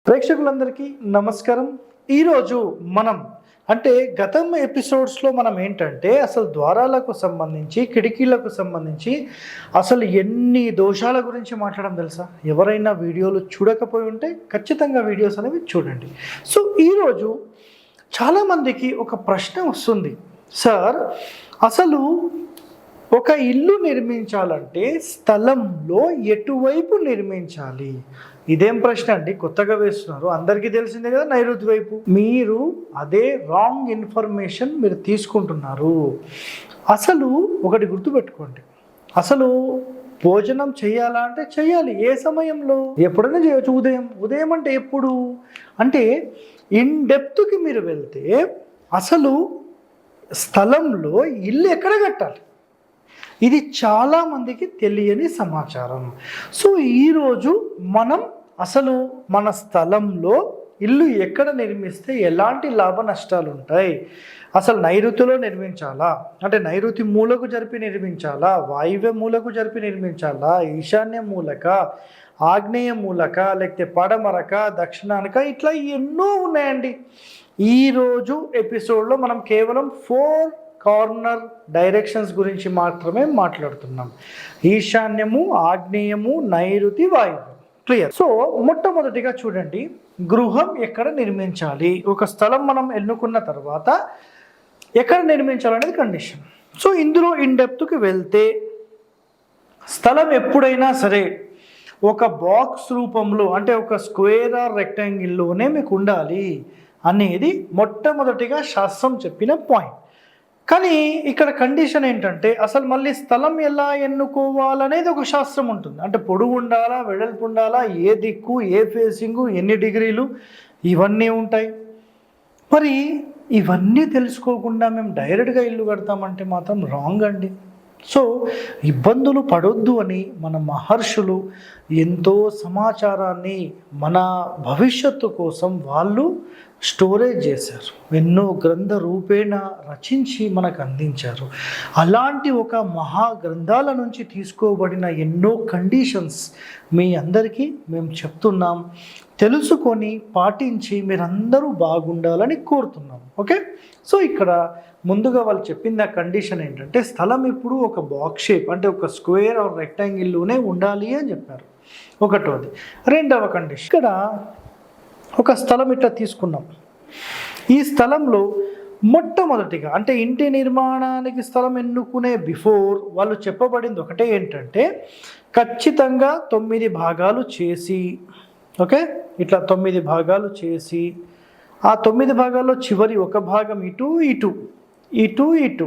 ప్రేక్షకులందరికీ నమస్కారం. ఈరోజు మనం గతం ఎపిసోడ్స్లో మనం ఏంటంటే అసలు ద్వారాలకు సంబంధించి కిటికీలకు సంబంధించి అసలు ఎన్ని దోషాల గురించి మాట్లాడడం తెలుసా? ఎవరైనా వీడియోలు చూడకపోయి ఉంటే ఖచ్చితంగా వీడియోస్ అనేవి చూడండి. సో ఈరోజు చాలామందికి ఒక ప్రశ్న వస్తుంది, సార్ అసలు ఒక ఇల్లు నిర్మించాలంటే స్థలంలో ఎటువైపు నిర్మించాలి? ఇదేం ప్రశ్న అండి, కొత్తగా వేస్తున్నారు. అందరికీ తెలిసిందే కదా, నైరుతి వైపు. మీరు అదే రాంగ్ ఇన్ఫర్మేషన్ మీరు తీసుకుంటున్నారు. అసలు ఒకటి గుర్తుపెట్టుకోండి, అసలు భోజనం చేయాలా అంటే చేయాలి. ఏ సమయంలో? ఎప్పుడైనా చేయవచ్చు. ఉదయం అంటే ఎప్పుడు అంటే ఇన్ డెప్త్కి మీరు వెళ్తే అసలు స్థలంలో ఇల్లు ఎక్కడ కట్టాలి, ఇది చాలామందికి తెలియని సమాచారం. సో ఈరోజు మనం అసలు మన స్థలంలో ఇల్లు ఎక్కడ నిర్మిస్తే ఎలాంటి లాభ నష్టాలు ఉంటాయి, అసలు నైరుతిలో నిర్మించాలా అంటే నైరుతి మూలకు జరిపి నిర్మించాలా, వాయువ్య మూలకు జరిపి నిర్మించాలా, ఈశాన్య మూలక, ఆగ్నేయ మూలక, లేకపోతే పడమరక, దక్షిణానిక, ఇట్లా ఎన్నో ఉన్నాయండి. ఈరోజు ఎపిసోడ్లో మనం కేవలం 4 కార్నర్ డైరెక్షన్స్ గురించి మాత్రమే మాట్లాడుతున్నాం. ఈశాన్యము, ఆగ్నేయము, నైరుతి, వాయువు. క్లియర్? సో మొట్టమొదటిగా చూడండి, గృహం ఎక్కడ నిర్మించాలి. ఒక స్థలం మనం ఎన్నుకున్న తర్వాత ఎక్కడ నిర్మించాలనేది కండిషన్. సో ఇందులో ఇన్ డెప్త్కి వెళ్తే స్థలం ఎప్పుడైనా సరే ఒక బాక్స్ రూపంలో అంటే ఒక స్క్వేర్ ఆర్ రెక్టాంగిల్లోనే మీకు ఉండాలి అనేది మొట్టమొదటిగా శాస్త్రం చెప్పిన పాయింట్. కానీ ఇక్కడ కండిషన్ ఏంటంటే అసలు మళ్ళీ స్థలం ఎలా ఎన్నుకోవాలనేది ఒక శాస్త్రం ఉంటుంది. అంటే పొడుగు ఉండాలా, వెడల్పు ఉండాలా, ఏ దిక్కు, ఏ ఫేసింగు, ఎన్ని డిగ్రీలు, ఇవన్నీ ఉంటాయి. మరి ఇవన్నీ తెలుసుకోకుండా మేము డైరెక్ట్గా ఇల్లు కడతామంటే మాత్రం రాంగ్ అండి. సో ఇబ్బందులు పడొద్దు అని మన మహర్షులు ఎంతో సమాచారాన్ని మన భవిష్యత్తు కోసం వాళ్ళు స్టోరేజ్ చేశారు, ఎన్నో గ్రంథ రూపేణ రచించి మనకు అందించారు. అలాంటి ఒక మహా గ్రంథాల నుంచి తీసుకోబడిన ఎన్నో కండిషన్స్ మీ అందరికీ మేము చెప్తున్నాం. తెలుసుకొని పాటించి మీరందరూ బాగుండాలని కోరుతున్నాం. ఓకే, సో ఇక్కడ ముందుగా వాళ్ళు చెప్పింది ఆ కండిషన్ ఏంటంటే స్థలం ఇప్పుడు ఒక బాక్స్ షేప్ అంటే ఒక స్క్వేర్ ఆర్ రెక్టాంగిల్లోనే ఉండాలి అని చెప్పారు. ఒకటోది. రెండవ కండిషన్, ఇక్కడ ఒక స్థలం ఇట్లా తీసుకున్నాం. ఈ స్థలంలో మొట్టమొదటిగా అంటే ఇంటి నిర్మాణానికి స్థలం ఎన్నుకునే బిఫోర్ వాళ్ళు చెప్పబడింది ఒకటే ఏంటంటే ఖచ్చితంగా 9 భాగాలు చేసి, ఓకే, ఇట్లా 9 భాగాలు చేసి ఆ 9 భాగాల్లో చివరి ఒక భాగం ఇటు ఇటు ఇటు ఇటు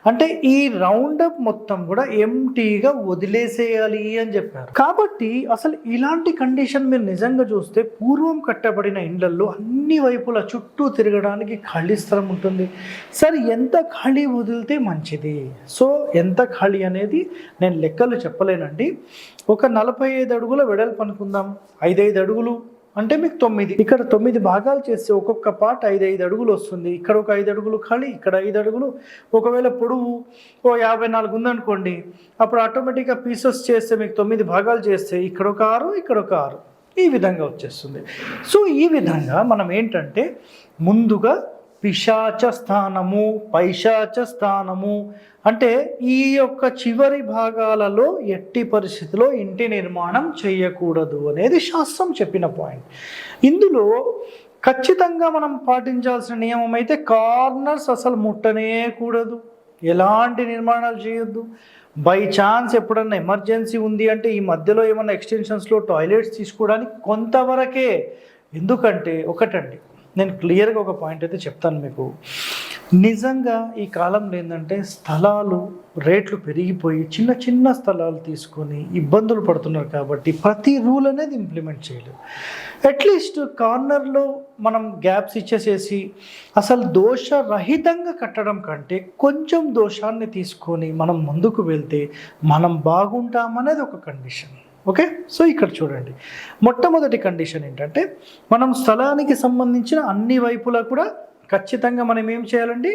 అంటే ఈ రౌండప్ మొత్తం కూడా ఎంటీగా వదిలేసేయాలి అని చెప్పారు. కాబట్టి అసలు ఇలాంటి కండిషన్ మీరు నిజంగా చూస్తే పూర్వం కట్టబడిన ఇండ్లల్లో అన్ని వైపుల చుట్టూ తిరగడానికి ఖాళీ స్థలం ఉంటుంది. సరే, ఎంత ఖాళీ వదిలితే మంచిది? సో ఎంత ఖాళీ అనేది నేను లెక్కలు చెప్పలేనండి. ఒక 45 అడుగుల వెడల్పు అనుకుందాం, 5 అడుగులు అంటే మీకు 9, ఇక్కడ 9 భాగాలు చేస్తే ఒక్కొక్క పార్ట్ 5 అడుగులు వస్తుంది. ఇక్కడ ఒక 5 అడుగులు ఖాళీ, ఇక్కడ 5 అడుగులు. ఒకవేళ పొడవు 54 ఉందనుకోండి, అప్పుడు ఆటోమేటిక్గా పీసెస్ చేస్తే మీకు 9 భాగాలు చేస్తే ఇక్కడ ఒక 6, ఇక్కడ ఒక 6, ఈ విధంగా వచ్చేస్తుంది. సో ఈ విధంగా మనం ఏంటంటే ముందుగా పిశాచ స్థానము, పైశాచ స్థానము అంటే ఈ యొక్క చివరి భాగాలలో ఎట్టి పరిస్థితిలో ఇంటి నిర్మాణం చేయకూడదు అనేది శాస్త్రం చెప్పిన పాయింట్. ఇందులో ఖచ్చితంగా మనం పాటించాల్సిన నియమం అయితే కార్నర్స్ అసలు ముట్టనే కూడదు, ఎలాంటి నిర్మాణాలు చేయొద్దు. బై ఛాన్స్ ఎప్పుడన్నా ఎమర్జెన్సీ ఉంది అంటే ఈ మధ్యలో ఏమన్నా ఎక్స్టెన్షన్స్లో టాయిలెట్స్ తీసుకోవడానికి కొంతవరకే. ఎందుకంటే ఒకటండి, నేను క్లియర్గా ఒక పాయింట్ అయితే చెప్తాను మీకు. నిజంగా ఈ కాలంలో ఏంటంటే స్థలాలు రేట్లు పెరిగిపోయి చిన్న చిన్న స్థలాలు తీసుకొని ఇబ్బందులు పడుతున్నారు. కాబట్టి ప్రతి రూల్ అనేది ఇంప్లిమెంట్ చేయలేదు. అట్లీస్ట్ కార్నర్లో మనం గ్యాప్స్ ఇచ్చేసేసి అసలు దోషరహితంగా కట్టడం కంటే కొంచెం దోషాన్ని తీసుకొని మనం ముందుకు వెళ్తే మనం బాగుంటామనేది ఒక కండిషన్. ఓకే, సో ఇక్కడ చూడండి, మొట్టమొదటి కండిషన్ ఏంటంటే మనం స్థలానికి సంబంధించిన అన్ని వైపులా కూడా ఖచ్చితంగా మనం ఏం చేయాలండి,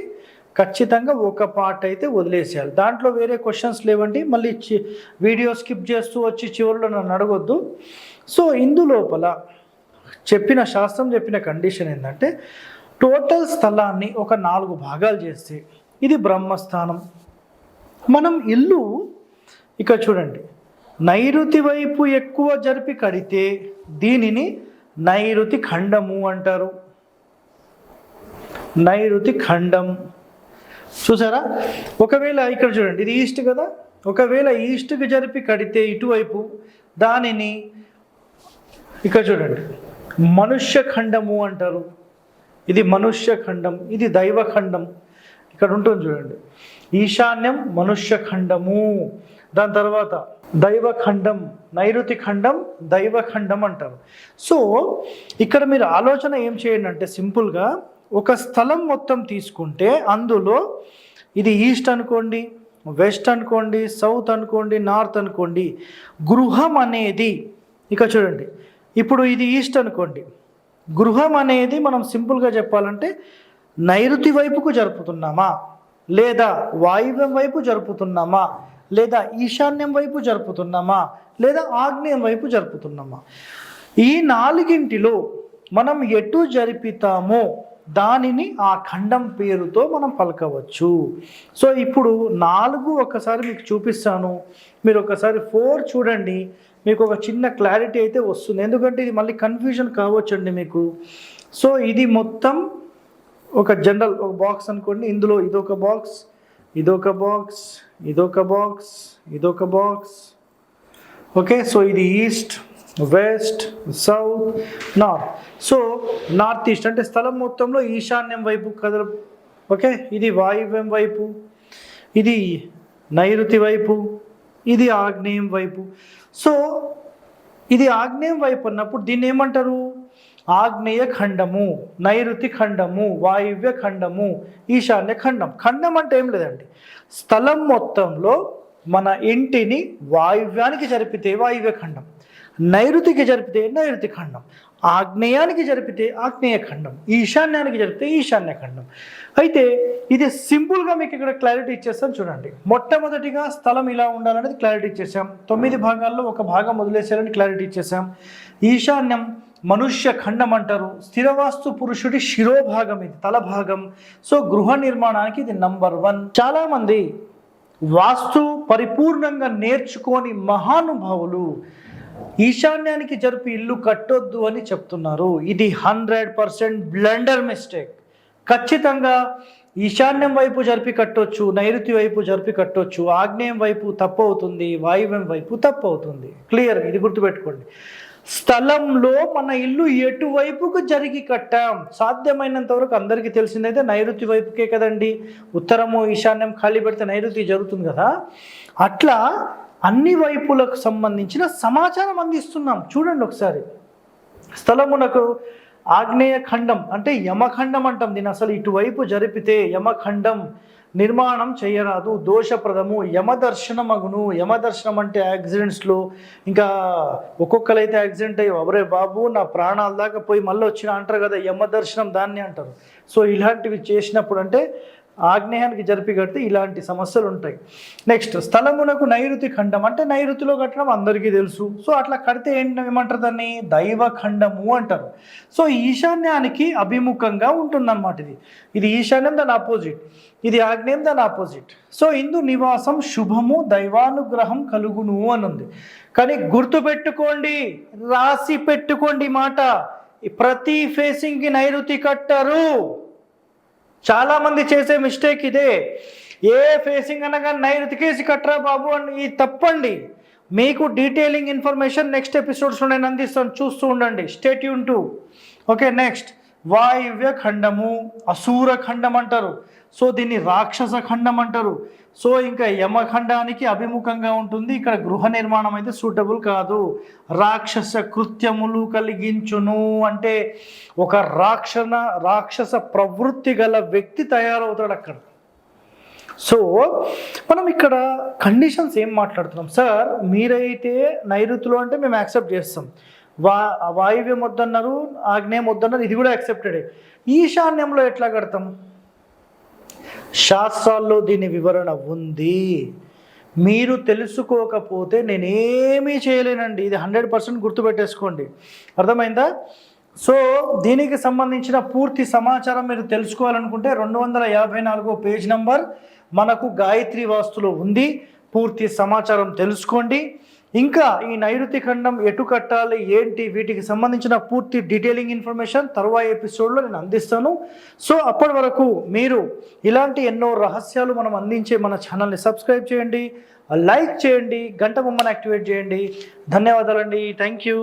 ఖచ్చితంగా ఒక పార్ట్ అయితే వదిలేసేయాలి. దాంట్లో వేరే క్వశ్చన్స్ లేవండి, మళ్ళీ వీడియో స్కిప్ చేస్తూ వచ్చి చివరిలో నన్ను అడగొద్దు. సో ఇందులోపల శాస్త్రం చెప్పిన కండిషన్ ఏంటంటే టోటల్ స్థలాన్ని ఒక 4 భాగాలు చేస్తే ఇది బ్రహ్మస్థానం. మనం ఇల్లు ఇక్కడ చూడండి, నైరుతి వైపు ఎక్కువ జరిపి కడితే దీనిని నైరుతి ఖండము అంటారు. నైరుతి ఖండం చూసారా? ఒకవేళ ఇక్కడ చూడండి, ఇది ఈస్ట్ కదా, ఒకవేళ ఈస్ట్కి జరిపి కడితే ఇటువైపు దానిని ఇక్కడ చూడండి మనుష్య ఖండము అంటారు. ఇది మనుష్య ఖండం, ఇది దైవఖండం. ఇక్కడ ఉంటుంది చూడండి, ఈశాన్యం మనుష్య ఖండము, దాని తర్వాత దైవఖండం, నైరుతి ఖండం దైవఖండం అంటారు. సో ఇక్కడ మీరు ఆలోచన ఏం చేయండి అంటే సింపుల్గా ఒక స్థలం మొత్తం తీసుకుంటే అందులో ఇది ఈస్ట్ అనుకోండి, వెస్ట్ అనుకోండి, సౌత్ అనుకోండి, నార్త్ అనుకోండి, గృహం అనేది ఇక చూడండి, ఇప్పుడు ఇది ఈస్ట్ అనుకోండి, గృహం అనేది మనం సింపుల్గా చెప్పాలంటే నైరుతి వైపుకు జరుపుతున్నామా, లేదా వాయువ్యం వైపు జరుపుతున్నామా, లేదా ఈశాన్యం వైపు జరుపుతున్నామా, లేదా ఆగ్నేయం వైపు జరుపుతున్నామా, ఈ 4గింటిలో మనం ఎటు జరిపితామో దానిని ఆ ఖండం పేరుతో మనం పలకవచ్చు. సో ఇప్పుడు 4 ఒకసారి మీకు చూపిస్తాను, మీరు ఒకసారి 4 చూడండి, మీకు ఒక చిన్న క్లారిటీ అయితే వస్తుంది. ఎందుకంటే ఇది మళ్ళీ కన్ఫ్యూజన్ కావచ్చండి మీకు. సో ఇది మొత్తం ఒక జనరల్ ఒక బాక్స్ అనుకోండి, ఇందులో ఇదొక బాక్స్, ఇదొక బాక్స్, ఇదొక బాక్స్, ఇదొక బాక్స్. ఓకే, సో ఇది east, west, south, north. So north east అంటే స్థలం మొత్తంలో ఈశాన్యం వైపు కదల. ఓకే, ఇది వాయువ్యం వైపు, ఇది నైరుతి వైపు, ఇది ఆగ్నేయం వైపు. సో ఇది ఆగ్నేయం వైపు అన్నప్పుడు దీన్ని ఏమంటారు? ఆగ్నేయ ఖండము, నైరుతి ఖండము, వాయువ్య ఖండము, ఈశాన్య ఖండం. ఖండం అంటే ఏం లేదండి, స్థలం మొత్తంలో మన ఇంటిని వాయువ్యానికి జరిపితే వాయువ్య ఖండం, నైరుతికి జరిపితే నైరుతి ఖండం, ఆగ్నేయానికి జరిపితే ఆగ్నేయ ఖండం, ఈశాన్యానికి జరిపితే ఈశాన్య ఖండం. అయితే ఇది సింపుల్గా మీకు ఇక్కడ క్లారిటీ ఇచ్చేస్తాం చూడండి. మొట్టమొదటిగా స్థలం ఇలా ఉండాలనేది క్లారిటీ ఇచ్చేసాం, 9 భాగాల్లో ఒక భాగం వదిలేసారని క్లారిటీ ఇచ్చేసాం. ఈశాన్యం మనుష్య ఖండం అంటారు, స్థిరవాస్తు పురుషుడి శిరోభాగం, ఇది తల భాగం. సో గృహ నిర్మాణానికి ఇది నంబర్ 1. చాలామంది వాస్తు పరిపూర్ణంగా నేర్చుకోని మహానుభావులు ఈశాన్యానికి జరిపి ఇల్లు కట్టొద్దు అని చెప్తున్నారు. ఇది 100% బ్లండర్ మిస్టేక్. ఖచ్చితంగా ఈశాన్యం వైపు జరిపి కట్టొచ్చు, నైరుతి వైపు జరిపి కట్టొచ్చు, ఆగ్నేయం వైపు తప్పు అవుతుంది, వాయువ్యం వైపు తప్పు అవుతుంది. క్లియర్, ఇది గుర్తుపెట్టుకోండి. స్థలంలో మన ఇల్లు ఎటువైపుకు జరిగి కట్టాం, సాధ్యమైనంత వరకు అందరికీ తెలిసిందైతే నైరుతి వైపుకే కదండి. ఉత్తరము ఈశాన్యం ఖాళీ పెడితే నైరుతి జరుగుతుంది కదా. అట్లా అన్ని వైపులకు సంబంధించిన సమాచారం అందిస్తున్నాం. చూడండి ఒకసారి, స్థలమునకు ఆగ్నేయ ఖండం అంటే యమఖండం అంటాం దీన్ని. అసలు ఇటువైపు జరిపితే యమఖండం నిర్మాణం చేయరాదు, దోషప్రదము, యమదర్శనం అగును. యమదర్శనం అంటే యాక్సిడెంట్స్లో ఇంకా ఒక్కొక్కరైతే యాక్సిడెంట్ అయ్యి అవరే బాబు నా ప్రాణాల దాకా పోయి మళ్ళీ వచ్చిన అంటారు కదా, యమదర్శనం దాన్ని అంటారు. సో ఇలాంటివి చేసినప్పుడు అంటే ఆగ్నేయానికి జరిపి కడితే ఇలాంటి సమస్యలు ఉంటాయి. నెక్స్ట్, స్థలమునకు నైరుతి ఖండం అంటే నైరుతిలో కట్టడం అందరికీ తెలుసు. సో అట్లా కడితే ఏమంటారు దాన్ని? దైవఖండము అంటారు. సో ఈశాన్యానికి అభిముఖంగా ఉంటుందన్నమాట. ఇది ఈశాన్యం, దాని ఆపోజిట్. ఇది ఆగ్నేయం, దాని ఆపోజిట్. సో ఇందు నివాసం శుభము, దైవానుగ్రహం కలుగును అని ఉంది. కానీ గుర్తుపెట్టుకోండి, రాసి పెట్టుకోండి మాట, ప్రతి ఫేసింగ్కి నైరుతి కట్టరు. చాలామంది చేసే మిస్టేక్ ఇదే. ఏ ఫేసింగ్ అనగా నైరుతికేసి కట్టరా బాబు అని. ఇది తప్పండి. మీకు డీటెయిలింగ్ ఇన్ఫర్మేషన్ నెక్స్ట్ ఎపిసోడ్స్లో నేను అందిస్తాను, చూస్తూ ఉండండి. Stay tune to. Okay, next వాయువ్య ఖండము, అసూర ఖండం అంటారు. సో దీన్ని రాక్షస ఖండం అంటారు. సో ఇంకా యమఖండానికి అభిముఖంగా ఉంటుంది. ఇక్కడ గృహ నిర్మాణం అయితే సూటబుల్ కాదు. రాక్షస కృత్యములు కలిగించును అంటే ఒక రాక్షస ప్రవృత్తి గల వ్యక్తి తయారవుతాడు అక్కడ. సో మనం ఇక్కడ కండిషన్స్ ఏం మాట్లాడుతున్నాం సార్? మీరైతే నైరుతిలో అంటే మేము యాక్సెప్ట్ చేస్తాం, వాయువ్యం వద్దన్నారు, ఆగ్నేయం వద్దన్నారు, ఇది కూడా యాక్సెప్టెడే. ఈశాన్యంలో ఎట్లా కడతాం? శాస్త్రాల్లో దీని వివరణ ఉంది. మీరు తెలుసుకోకపోతే నేనేమీ చేయలేనండి. ఇది 100% గుర్తుపెట్టేసుకోండి. అర్థమైందా? సో దీనికి సంబంధించిన పూర్తి సమాచారం మీరు తెలుసుకోవాలనుకుంటే 254 పేజ్ నంబర్ మనకు గాయత్రి వాస్తులో ఉంది. పూర్తి సమాచారం తెలుసుకోండి. ఇంకా ఈ నైరుతి ఖండం ఎటు కట్టాలి ఏంటి వీటికి సంబంధించిన పూర్తి డీటెయిలింగ్ ఇన్ఫర్మేషన్ తరువాయి ఎపిసోడ్లో నేను అందిస్తాను. సో అప్పటి వరకు మీరు ఇలాంటి ఎన్నో రహస్యాలు మనం అందించే మన ఛానల్ని సబ్స్క్రైబ్ చేయండి, లైక్ చేయండి, గంట బొమ్మను యాక్టివేట్ చేయండి. ధన్యవాదాలండి. Thank you.